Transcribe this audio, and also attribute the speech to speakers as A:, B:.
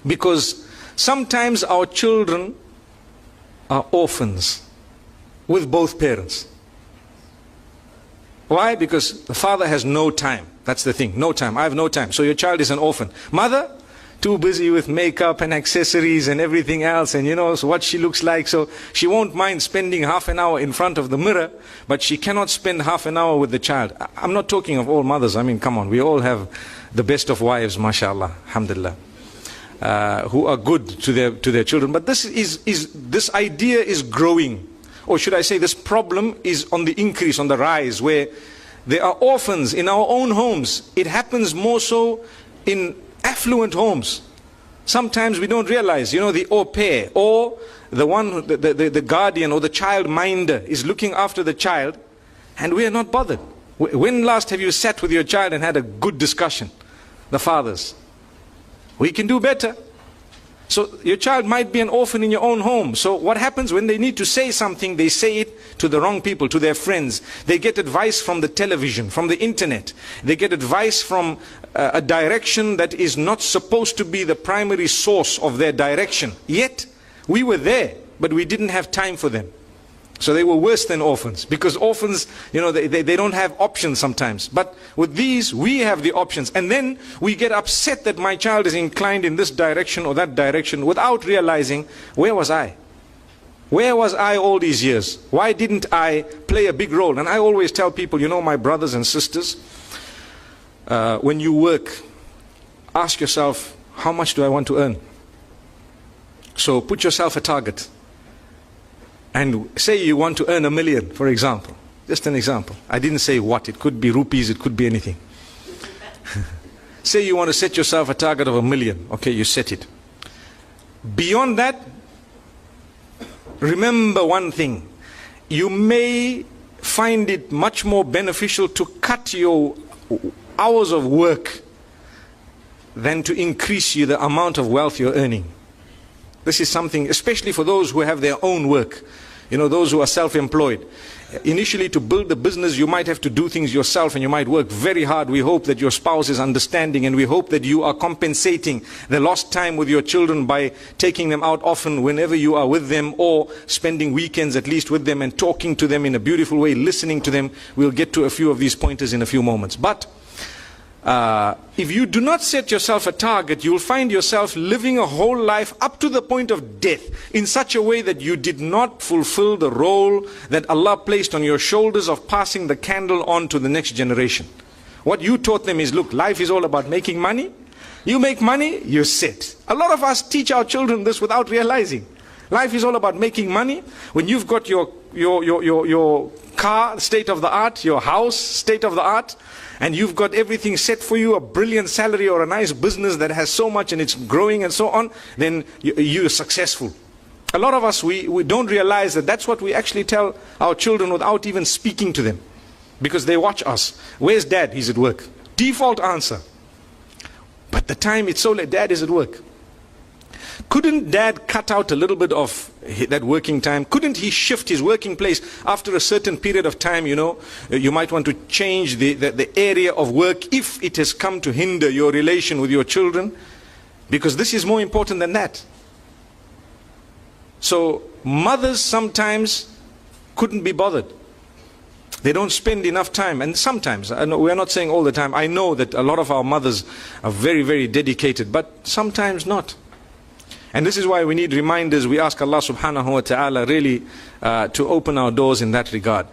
A: Because sometimes our children are orphans with both parents. Why? Because the father has no time. That's the thing, no time. I have no time. So your child is an orphan. Mother, too busy with makeup and accessories and everything else, and so what she looks like. So she won't mind spending half an hour in front of the mirror, but she cannot spend half an hour with the child. I'm not talking of all mothers. I mean, come on, we all have the best of wives, mashallah, alhamdulillah, who are good to their children. But this idea is growing, or should I say, this problem is on the increase, on the rise, where there are orphans in our own homes. It happens more so in affluent homes. Sometimes we don't realize, the au pair or the one, the guardian or the child minder is looking after the child, and we are not bothered. When last have you sat with your child and had a good discussion? The fathers. We can do better. So your child might be an orphan in your own home. So what happens when they need to say something, they say it to the wrong people, to their friends. They get advice from the television, from the internet. They get advice from a direction that is not supposed to be the primary source of their direction. Yet, we were there, but we didn't have time for them. So they were worse than orphans, because orphans, they don't have options sometimes. But with these, we have the options. And then we get upset that my child is inclined in this direction or that direction without realizing, where was I? Where was I all these years? Why didn't I play a big role? And I always tell people, my brothers and sisters, when you work, ask yourself, how much do I want to earn? So put yourself a target. And say you want to earn 1 million, for example. Just an example. I didn't say what. It could be rupees, it could be anything. Say you want to set yourself a target of 1 million. Okay, you set it. Beyond that, remember one thing. You may find it much more beneficial to cut your hours of work than to increase the amount of wealth you're earning. This is something, especially for those who have their own work, those who are self-employed. Initially, to build the business, you might have to do things yourself and you might work very hard. We hope that your spouse is understanding, and we hope that you are compensating the lost time with your children by taking them out often whenever you are with them, or spending weekends at least with them and talking to them in a beautiful way, listening to them. We'll get to a few of these pointers in a few moments. But if you do not set yourself a target, you will find yourself living a whole life up to the point of death in such a way that you did not fulfill the role that Allah placed on your shoulders of passing the candle on to the next generation. What you taught them is, look, life is all about making money. You make money, you sit. A lot of us teach our children this without realizing. Life is all about making money. When you've got your car, state of the art, your house, state of the art, and you've got everything set for you, a brilliant salary or a nice business that has so much and it's growing and so on, then you're successful. A lot of us, we don't realize that that's what we actually tell our children without even speaking to them. Because they watch us. Where's dad? He's at work. Default answer. But the time it's so late, dad is at work. Couldn't dad cut out a little bit of that working time? Couldn't he shift his working place after a certain period of time? You might want to change the area of work if it has come to hinder your relation with your children, because this is more important than that. So mothers sometimes couldn't be bothered. They don't spend enough time, and sometimes, we're not saying all the time, I know that a lot of our mothers are very, very dedicated, but sometimes not. And this is why we need reminders. We ask Allah subhanahu wa ta'ala really to open our doors in that regard.